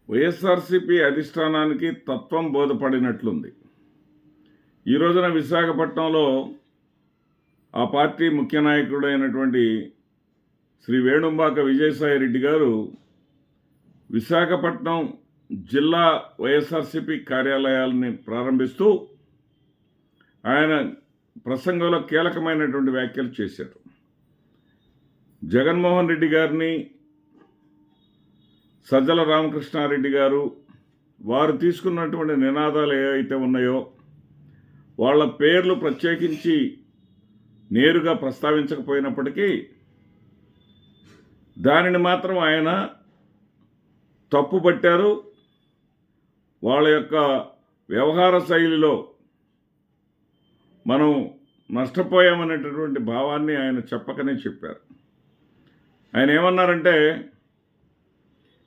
వైఎస్ఆర్సీపీ అధిష్టానానికి తత్వం బోధపడినట్లుంది. ఈ రోజున విశాఖపట్నంలో ఆ పార్టీ ముఖ్య నాయకుడైనటువంటి శ్రీ వేణుంబాక విజయసాయిరెడ్డి గారు విశాఖపట్నం జిల్లా వైఎస్ఆర్సీపీ కార్యాలయాలని ప్రారంభిస్తూ ఆయన ప్రసంగంలో కీలకమైనటువంటి వ్యాఖ్యలు చేశారు. జగన్మోహన్ రెడ్డి గారిని, సజ్జల రామకృష్ణారెడ్డి గారు వారు తీసుకున్నటువంటి నినాదాలు ఏవైతే ఉన్నాయో వాళ్ళ పేర్లు ప్రత్యేకించి నేరుగా ప్రస్తావించకపోయినప్పటికీ దానిని మాత్రం ఆయన తప్పుపట్టారు. వాళ్ళ యొక్క వ్యవహార శైలిలో మనం నష్టపోయామనేటటువంటి భావాన్ని ఆయన చెప్పకనే చెప్పారు. ఆయన ఏమన్నారంటే,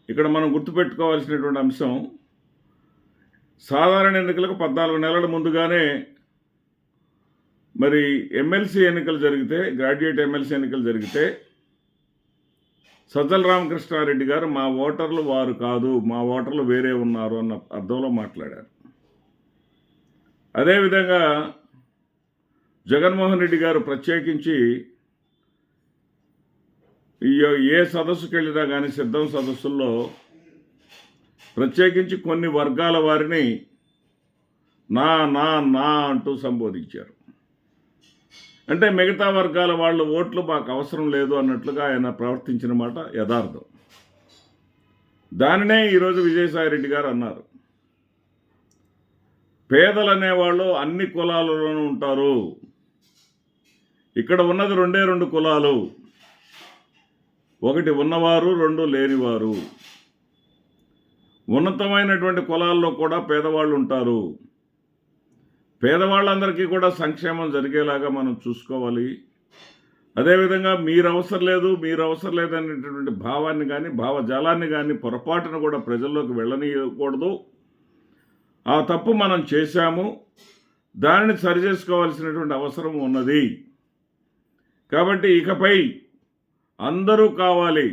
ఇక్కడ మనం గుర్తుపెట్టుకోవాల్సినటువంటి అంశం, సాధారణ ఎన్నికలకు 14 నెలల ముందుగానే మరి ఎమ్మెల్సీ ఎన్నికలు జరిగితే, గ్రాడ్యుయేట్ ఎమ్మెల్సీ ఎన్నికలు జరిగితే సజ్జల రామకృష్ణారెడ్డి గారు మా ఓటర్లు వారు కాదు, మా ఓటర్లు వేరే ఉన్నారు అన్న అర్థంలో మాట్లాడారు. అదేవిధంగా జగన్మోహన్ రెడ్డి గారు ప్రత్యేకించి ఏ సదస్సుకి వెళ్ళినా కానీ సిద్ధం సదస్సుల్లో ప్రత్యేకించి కొన్ని వర్గాల వారిని నా నా నా అంటూ సంబోధించారు. అంటే మిగతా వర్గాల వాళ్ళ ఓట్లు మాకు అవసరం లేదు అన్నట్లుగా ఆయన ప్రవర్తించిన మాట యథార్థం. దానినే ఈరోజు విజయసాయిరెడ్డి గారు అన్నారు, పేదలు అనేవాళ్ళు అన్ని కులాలలోనూ ఉంటారు, ఇక్కడ ఉన్నది 2 కులాలు, ఒకటి ఉన్నవారు, 2 లేనివారు. ఉన్నతమైనటువంటి కులాల్లో కూడా పేదవాళ్ళు ఉంటారు. పేదవాళ్ళందరికీ కూడా సంక్షేమం జరిగేలాగా మనం చూసుకోవాలి. అదేవిధంగా మీరు అవసరం లేదు అనేటటువంటి భావాన్ని కానీ భావజాలాన్ని కానీ పొరపాటును కూడా ప్రజల్లోకి వెళ్ళనీయకూడదు. ఆ తప్పు మనం చేశాము, దానిని సరిచేసుకోవాల్సినటువంటి అవసరం ఉన్నది. కాబట్టి ఇకపై అందరూ కావాలి,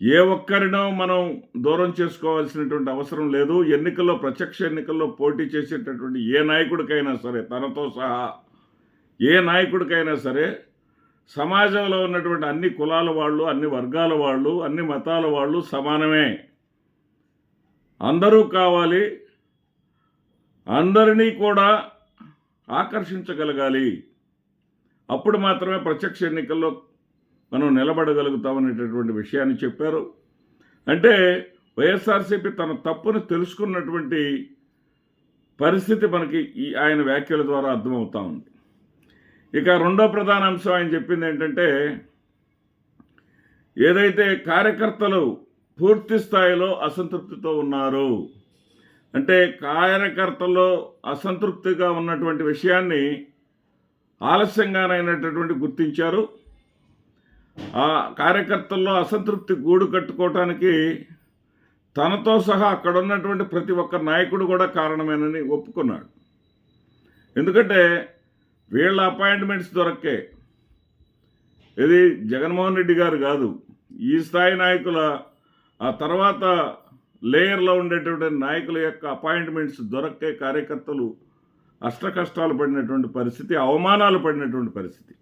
ఏ ఒక్కరినో మనం దూరం చేసుకోవాల్సినటువంటి అవసరం లేదు. ఎన్నికల్లో, ప్రత్యక్ష ఎన్నికల్లో పోటీ చేసేటటువంటి ఏ నాయకుడికైనా సరే, తనతో సహా ఏ నాయకుడికైనా సరే, సమాజంలో ఉన్నటువంటి అన్ని కులాల వాళ్ళు, అన్ని వర్గాల వాళ్ళు, అన్ని మతాల వాళ్ళు సమానమే. అందరూ కావాలి, అందరినీ కూడా ఆకర్షించగలగాలి. అప్పుడు మాత్రమే ప్రత్యక్ష ఎన్నికల్లో మనం నిలబడగలుగుతామనేటటువంటి విషయాన్ని చెప్పారు. అంటే వైఎస్ఆర్సీపీ తన తప్పును తెలుసుకున్నటువంటి పరిస్థితి మనకి ఆయన వ్యాఖ్యల ద్వారా అర్థమవుతా ఉంది. ఇక రెండో ప్రధాన అంశం ఆయన చెప్పింది ఏంటంటే, ఏదైతే కార్యకర్తలు పూర్తి స్థాయిలో అసంతృప్తితో ఉన్నారు, అంటే కార్యకర్తల్లో అసంతృప్తిగా ఉన్నటువంటి విషయాన్ని ఆలస్యంగానైనటువంటి గుర్తించారు. ఆ కార్యకర్తల్లో అసంతృప్తి గూడు కట్టుకోవటానికి తనతో సహా అక్కడ ఉన్నటువంటి ప్రతి ఒక్క నాయకుడు కూడా కారణమేనని ఒప్పుకున్నాడు. ఎందుకంటే వీళ్ళ అపాయింట్మెంట్స్ దొరక్కే, ఇది జగన్మోహన్ రెడ్డి గారు కాదు, ఈ స్థాయి నాయకుల ఆ తర్వాత లేయర్లో ఉండేటువంటి నాయకుల యొక్క అపాయింట్మెంట్స్ దొరక్కే కార్యకర్తలు అష్టకష్టాలు పడినటువంటి పరిస్థితి, అవమానాలు పడినటువంటి పరిస్థితి,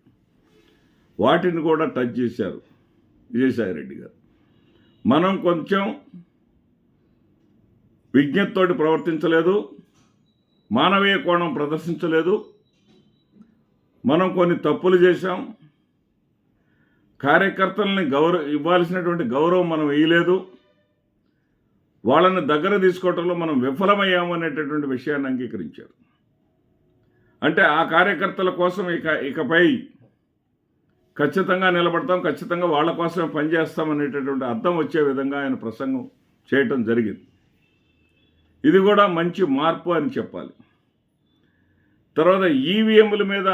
వాటిని కూడా టచ్ చేశారు విజయసాయిరెడ్డి గారు. మనం కొంచెం విజ్ఞతతోటి ప్రవర్తించలేదు, మానవీయ కోణం ప్రదర్శించలేదు, మనం కొన్ని తప్పులు చేశాం, కార్యకర్తలని ఇవ్వాల్సినటువంటి గౌరవం మనం ఇవ్వలేదు, వాళ్ళని దగ్గర తీసుకోవటంలో మనం విఫలమయ్యాము అనేటటువంటి విషయాన్ని అంగీకరించారు. అంటే ఆ కార్యకర్తల కోసం ఇకపై ఖచ్చితంగా నిలబడతాం, ఖచ్చితంగా వాళ్ళ కోసమే పనిచేస్తాం అనేటటువంటి అర్థం వచ్చే విధంగా ఆయన ప్రసంగం చేయటం జరిగింది. ఇది కూడా మంచి మార్పు అని చెప్పాలి. తర్వాత ఈవీఎంల మీద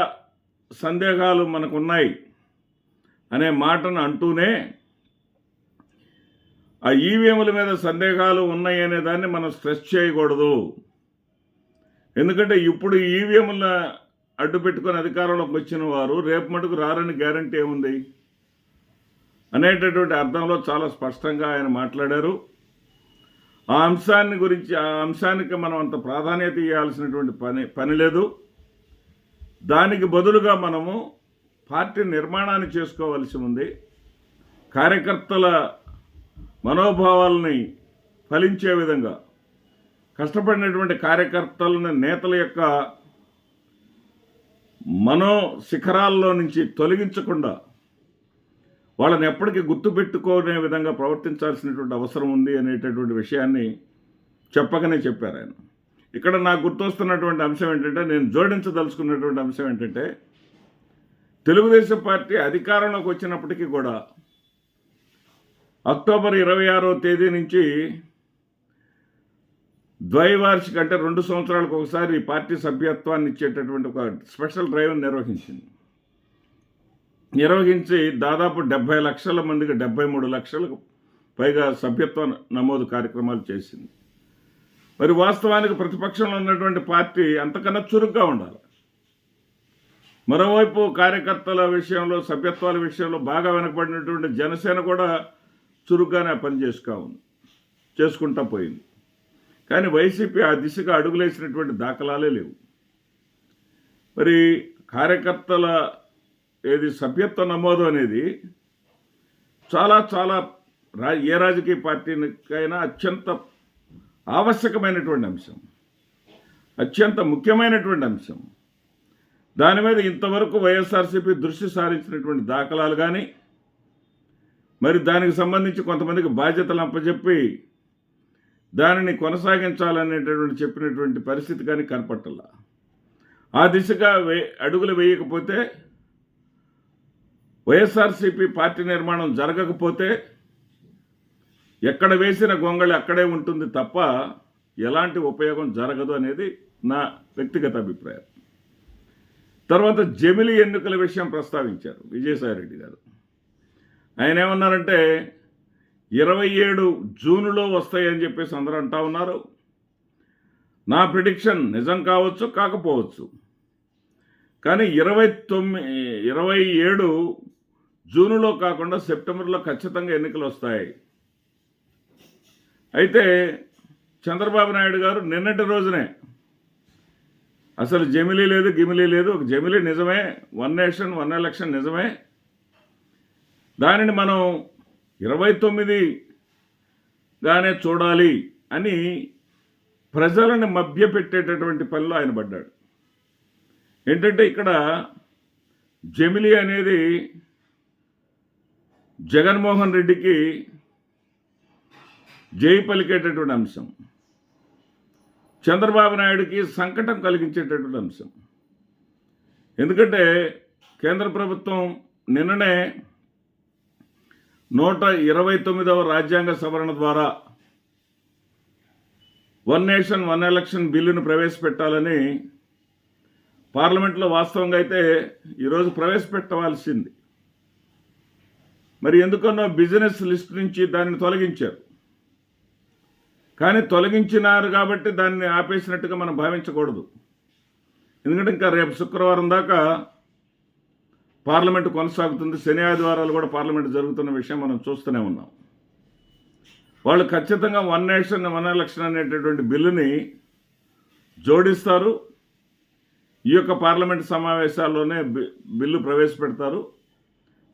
సందేహాలు మనకున్నాయి అనే మాటను అంటూనే, ఆ ఈవీఎంల మీద సందేహాలు ఉన్నాయి అనే దాన్ని మనం స్ట్రెస్ చేయకూడదు. ఎందుకంటే ఇప్పుడు ఈవీఎంల అడ్డు పెట్టుకొని అధికారంలోకి వచ్చిన వారు రేపు మటుకు రారని గ్యారంటీ ఏముంది అనేటటువంటి అర్థంలో చాలా స్పష్టంగా ఆయన మాట్లాడారు. ఆ అంశానికి మనం అంత ప్రాధాన్యత ఇవ్వాల్సినటువంటి పని లేదు. దానికి బదులుగా మనము పార్టీ నిర్మాణాన్ని చేసుకోవాల్సి ఉంది. కార్యకర్తల మనోభావాలని ఫలించే విధంగా కష్టపడినటువంటి కార్యకర్తలను నేతల యొక్క మనో శిఖరాల్లో నుంచి తొలగించకుండా వాళ్ళని ఎప్పటికీ గుర్తుపెట్టుకునే విధంగా ప్రవర్తించాల్సినటువంటి అవసరం ఉంది అనేటటువంటి విషయాన్ని చెప్పకనే చెప్పారు ఆయన. ఇక్కడ నాకు గుర్తొస్తున్నటువంటి అంశం ఏంటంటే, నేను జోడించదలుచుకున్నటువంటి అంశం ఏంటంటే, తెలుగుదేశం పార్టీ అధికారంలోకి వచ్చినప్పటికీ కూడా అక్టోబర్ 26వ తేదీ నుంచి ద్వైవార్షిక అంటే 2 సంవత్సరాలకు ఒకసారి పార్టీ సభ్యత్వాన్ని ఇచ్చేటటువంటి ఒక స్పెషల్ డ్రైవ్ని నిర్వహించి దాదాపు 70 లక్షల మందికి 73 లక్షలకు పైగా సభ్యత్వ నమోదు కార్యక్రమాలు చేసింది. మరి వాస్తవానికి ప్రతిపక్షంలో ఉన్నటువంటి పార్టీ అంతకన్నా చురుగ్గా ఉండాలి. మరోవైపు కార్యకర్తల విషయంలో, సభ్యత్వాల విషయంలో బాగా వెనకబడినటువంటి జనసేన కూడా చురుగ్గానే పని చేసుకుంటా పోయింది. కానీ వైసీపీ ఆ దిశగా అడుగులేసినటువంటి దాఖలాలే లేవు. మరి కార్యకర్తల సభ్యత్వ నమోదు అనేది చాలా ఏ రాజకీయ పార్టీకైనా అత్యంత ఆవశ్యకమైనటువంటి అంశం, అత్యంత ముఖ్యమైనటువంటి అంశం. దాని మీద ఇంతవరకు వైఎస్ఆర్సీపీ దృష్టి సారించినటువంటి దాఖలాలు కానీ, మరి దానికి సంబంధించి కొంతమందికి బాధ్యతలు అప్పచెప్పి దానిని కొనసాగించాలనేటటువంటి చెప్పినటువంటి పరిస్థితి కానీ కనపట్టల్లా. ఆ దిశగా అడుగులు వేయకపోతే, వైఎస్ఆర్సీపీ పార్టీ నిర్మాణం జరగకపోతే ఎక్కడ వేసిన గొంగళి అక్కడే ఉంటుంది తప్ప ఎలాంటి ఉపయోగం జరగదు అనేది నా వ్యక్తిగత అభిప్రాయం. తర్వాత జమిలి ఎన్నికల విషయం ప్రస్తావించారు విజయసాయిరెడ్డి గారు. ఆయన ఏమన్నారంటే 27 జూన్లో వస్తాయని చెప్పేసి అందరూ అంటా ఉన్నారు. నా ప్రిడిక్షన్ నిజం కావచ్చు, కాకపోవచ్చు. కానీ 27 జూన్లో కాకుండా సెప్టెంబర్లో ఖచ్చితంగా ఎన్నికలు వస్తాయి. అయితే చంద్రబాబు నాయుడు గారు నిన్నటి రోజునే అసలు జమిలీ లేదు, గిమిలీ లేదు, ఒక జమిలీ నిజమే, 1 నేషన్ 1 ఎలక్షన్ నిజమే, దానిని మనం 29గానే చూడాలి అని ప్రజలను మభ్యపెట్టేటటువంటి పనిలో ఆయన పడ్డాడు. ఏంటంటే ఇక్కడ జమిలీ అనేది జగన్మోహన్ రెడ్డికి జై పలికేటటువంటి అంశం, చంద్రబాబు నాయుడికి సంకటం కలిగించేటటువంటి అంశం. ఎందుకంటే కేంద్ర ప్రభుత్వం నిన్ననే 129వ రాజ్యాంగ సవరణ ద్వారా 1 నేషన్ 1 ఎలక్షన్ బిల్లును ప్రవేశపెట్టాలని పార్లమెంట్లో వాస్తవంగా అయితే ఈరోజు ప్రవేశపెట్టవలసింది. మరి ఎందుకన్నా బిజినెస్ లిస్ట్ నుంచి దాన్ని తొలగించారు. కానీ తొలగించినారు కాబట్టి దాన్ని ఆపేసినట్టుగా మనం భావించకూడదు. ఎందుకంటే ఇంకా రేపు శుక్రవారం దాకా పార్లమెంటు కొనసాగుతుంది. శని ఆదివారాలు కూడా పార్లమెంటు జరుగుతున్న విషయం మనం చూస్తూనే ఉన్నాం. వాళ్ళు ఖచ్చితంగా 1 నేషన్ 1 ఎలక్షన్ అనేటటువంటి బిల్లుని జోడిస్తారు. ఈ యొక్క పార్లమెంటు సమావేశాల్లోనే బిల్లు ప్రవేశపెడతారు.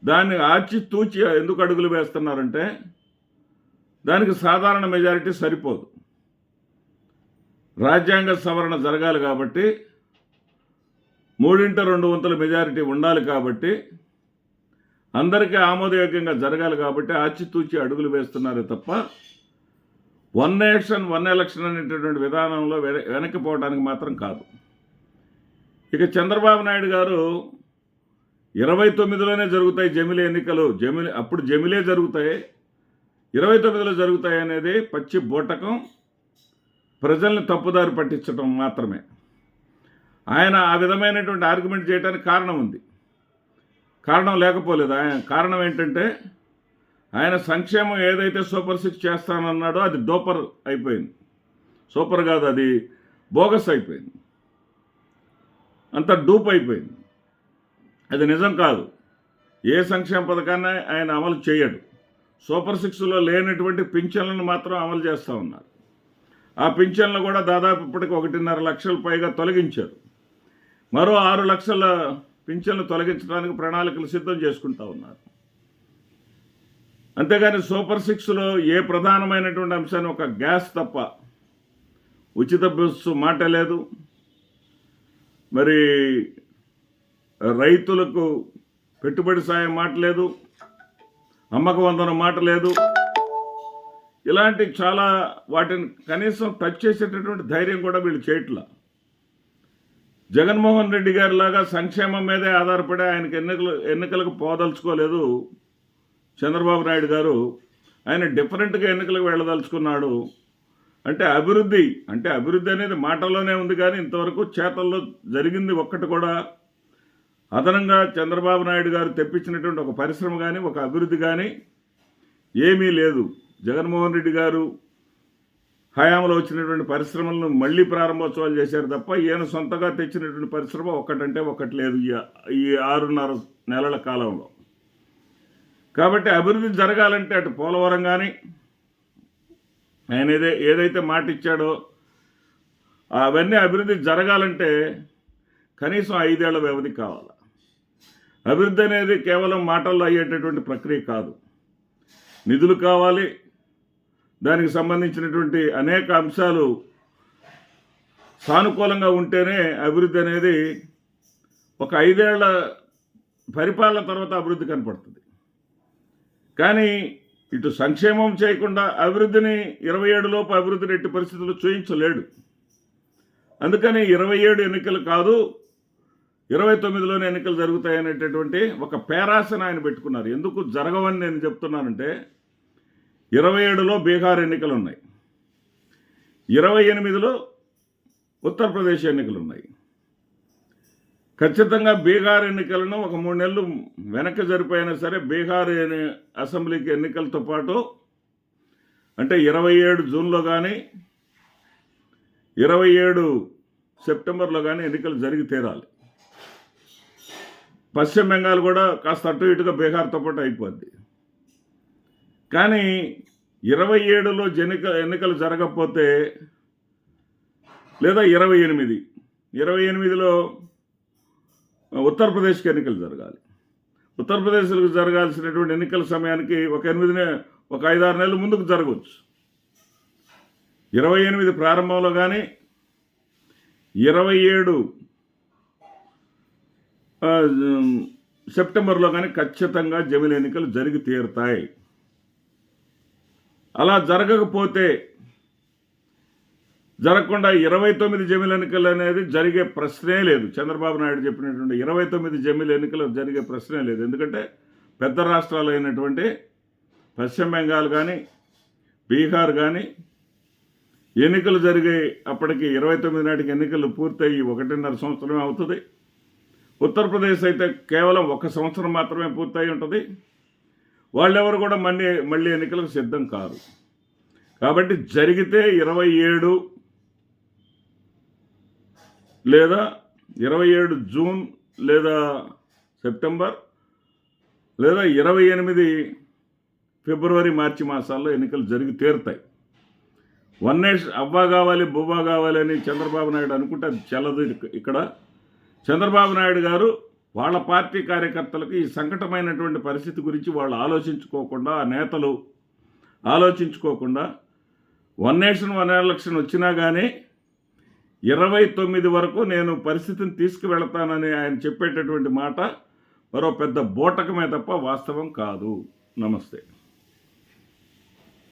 దాన్ని ఆచితూచి ఎందుకు అడుగులు వేస్తున్నారంటే దానికి సాధారణ మెజారిటీ సరిపోదు. రాజ్యాంగ సవరణ జరగాలి కాబట్టి 3/2 మెజారిటీ ఉండాలి కాబట్టి, అందరికీ ఆమోదయోగ్యంగా జరగాలి కాబట్టి ఆచితూచి అడుగులు వేస్తున్నారే తప్ప 1 నేషన్ 1 ఎలక్షన్ అనేటటువంటి విధానంలో వెనక్కిపోవడానికి మాత్రం కాదు. ఇక చంద్రబాబు నాయుడు గారు 29లోనే జరుగుతాయి జమిలీ ఎన్నికలు, అప్పుడు జమిలే జరుగుతాయి, 29లో జరుగుతాయి అనేది పచ్చి బూటకం, ప్రజల్ని తప్పుదారి పట్టించడం మాత్రమే. ఆయన ఆ విధమైనటువంటి ఆర్గ్యుమెంట్ చేయడానికి కారణం ఉంది, కారణం లేకపోలేదు. కారణం ఏంటంటే ఆయన సంక్షేమం ఏదైతే సూపర్ 6 చేస్తానన్నాడో అది డోపర్ అయిపోయింది. సూపర్ కాదు, అది బోగస్ అయిపోయింది, అంత డూప్ అయిపోయింది. అది నిజం కాదు. ఏ సంక్షేమ పథకాన్ని ఆయన అమలు చేయడు. సూపర్ 6లో లేనటువంటి పింఛన్లను మాత్రం అమలు చేస్తూ ఉన్నారు. ఆ పింఛన్లు కూడా దాదాపు ఇప్పటికి 1.5 లక్షల పైగా తొలగించారు. మరో 6 లక్షల పింఛన్లు తొలగించడానికి ప్రణాళికలు సిద్ధం చేసుకుంటా ఉన్నారు. అంతేగాని సూపర్ 6లో ఏ ప్రధానమైనటువంటి అంశాన్ని ఒక గ్యాస్ తప్ప ఉచిత బస్సు మాట లేదు, మరి రైతులకు పెట్టుబడి సాయం మాట లేదు, అమ్మక వందనం మాట లేదు. ఇలాంటి చాలా వాటిని కనీసం టచ్ చేసేటటువంటి ధైర్యం కూడా వీళ్ళు చేయట్లా. జగన్మోహన్ రెడ్డి గారి లాగా సంక్షేమం మీదే ఆధారపడి ఆయనకి ఎన్నికలకు పోదలుచుకోలేదు చంద్రబాబు నాయుడు గారు. ఆయన డిఫరెంట్గా ఎన్నికలకు వెళ్ళదలుచుకున్నాడు. అంటే అభివృద్ధి అనేది మాటల్లోనే ఉంది, కానీ ఇంతవరకు చేతల్లో జరిగింది ఒక్కటి కూడా అదనంగా చంద్రబాబు నాయుడు గారు తెప్పించినటువంటి ఒక పరిశ్రమ కానీ ఒక అభివృద్ధి కానీ ఏమీ లేదు. జగన్మోహన్ రెడ్డి గారు హయాంలో వచ్చినటువంటి పరిశ్రమలను మళ్ళీ ప్రారంభోత్సవాలు చేశారు తప్ప ఈయన సొంతగా తెచ్చినటువంటి పరిశ్రమ ఒక్కటంటే ఒక్కటి లేదు ఈ 6.5 నెలల కాలంలో. కాబట్టి అభివృద్ధి జరగాలంటే అటు పోలవరం కానీ ఆయన ఏదైతే మాట ఇచ్చాడో అవన్నీ అభివృద్ధి జరగాలంటే కనీసం 5 ఏళ్ల వ్యవధి కావాలి. అభివృద్ధి అనేది కేవలం మాటల్లో అయ్యేటటువంటి ప్రక్రియ కాదు. నిధులు కావాలి, దానికి సంబంధించినటువంటి అనేక అంశాలు సానుకూలంగా ఉంటేనే అభివృద్ధి అనేది ఒక 5 ఏళ్ల పరిపాలన తర్వాత అభివృద్ధి కనపడుతుంది. కానీ ఇటు సంక్షేమం చేయకుండా అభివృద్ధిని 27 లోపు అభివృద్ధిని ఎట్టి పరిస్థితుల్లో చూయించలేడు. అందుకని 27 ఎన్నికలు కాదు 29లోనే ఎన్నికలు జరుగుతాయనేటటువంటి ఒక పేరాశను ఆయన పెట్టుకున్నారు. ఎందుకు జరగవని నేను చెప్తున్నానంటే 27లో బీహార్ ఎన్నికలు ఉన్నాయి, 28లో ఉత్తరప్రదేశ్ ఎన్నికలు ఉన్నాయి. ఖచ్చితంగా బీహార్ ఎన్నికలను ఒక 3 నెలలు వెనక్కి జరిపోయినా సరే బీహార్ అసెంబ్లీకి ఎన్నికలతో పాటు అంటే 27 జూన్లో కానీ 27 సెప్టెంబర్లో కానీ ఎన్నికలు జరిగి తీరాలి. పశ్చిమ బెంగాల్ కూడా కాస్త అటు ఇటుగా బీహార్తో పాటు అయిపోద్ది. కానీ 27లో ఎన్నికలు జరగకపోతే లేదా 28లో ఉత్తరప్రదేశ్కి ఎన్నికలు జరగాలి. ఉత్తరప్రదేశ్కి జరగాల్సినటువంటి ఎన్నికల సమయానికి ఒక 5-6 నెలలు ముందుకు జరగవచ్చు. 28 ప్రారంభంలో కానీ 27 సెప్టెంబర్లో కానీ ఖచ్చితంగా జమిలి ఎన్నికలు జరిగి తీరుతాయి. అలా జరగకుండా 29 జమిలి ఎన్నికలు అనేది జరిగే ప్రశ్నే లేదు. చంద్రబాబు నాయుడు చెప్పినటువంటి 29 జమిలి ఎన్నికలు జరిగే ప్రశ్నే లేదు. ఎందుకంటే పెద్ద రాష్ట్రాలు అయినటువంటి పశ్చిమ బెంగాల్ కానీ బీహార్ కానీ ఎన్నికలు జరిగే అప్పటికి 29 నాటికి ఎన్నికలు పూర్తయి 1.5 సంవత్సరమే అవుతుంది. ఉత్తరప్రదేశ్ అయితే కేవలం 1 సంవత్సరం మాత్రమే పూర్తయి ఉంటుంది. వాళ్ళెవరు కూడా మళ్ళీ ఎన్నికలకు సిద్ధం కారు. కాబట్టి జరిగితే 27 లేదా 27 జూన్ లేదా సెప్టెంబర్ లేదా 28 ఫిబ్రవరి మార్చి మాసాల్లో ఎన్నికలు జరిగి తీరుతాయి. వన్ నేషన్ అవ్వా కావాలి బువ్వా కావాలి అని చంద్రబాబు నాయుడు అనుకుంటే అది చెల్లదు. ఇక్కడ చంద్రబాబు నాయుడు గారు వాళ్ళ పార్టీ కార్యకర్తలకు ఈ సంకటమైనటువంటి పరిస్థితి గురించి వాళ్ళు ఆలోచించుకోకుండా, ఆ నేతలు ఆలోచించుకోకుండా వన్ నేషన్ వన్ ఎలక్షన్ వచ్చినా కానీ 29 వరకు నేను పరిస్థితిని తీసుకువెళతానని ఆయన చెప్పేటటువంటి మాట మరో పెద్ద బోటకమే తప్ప వాస్తవం కాదు. నమస్తే.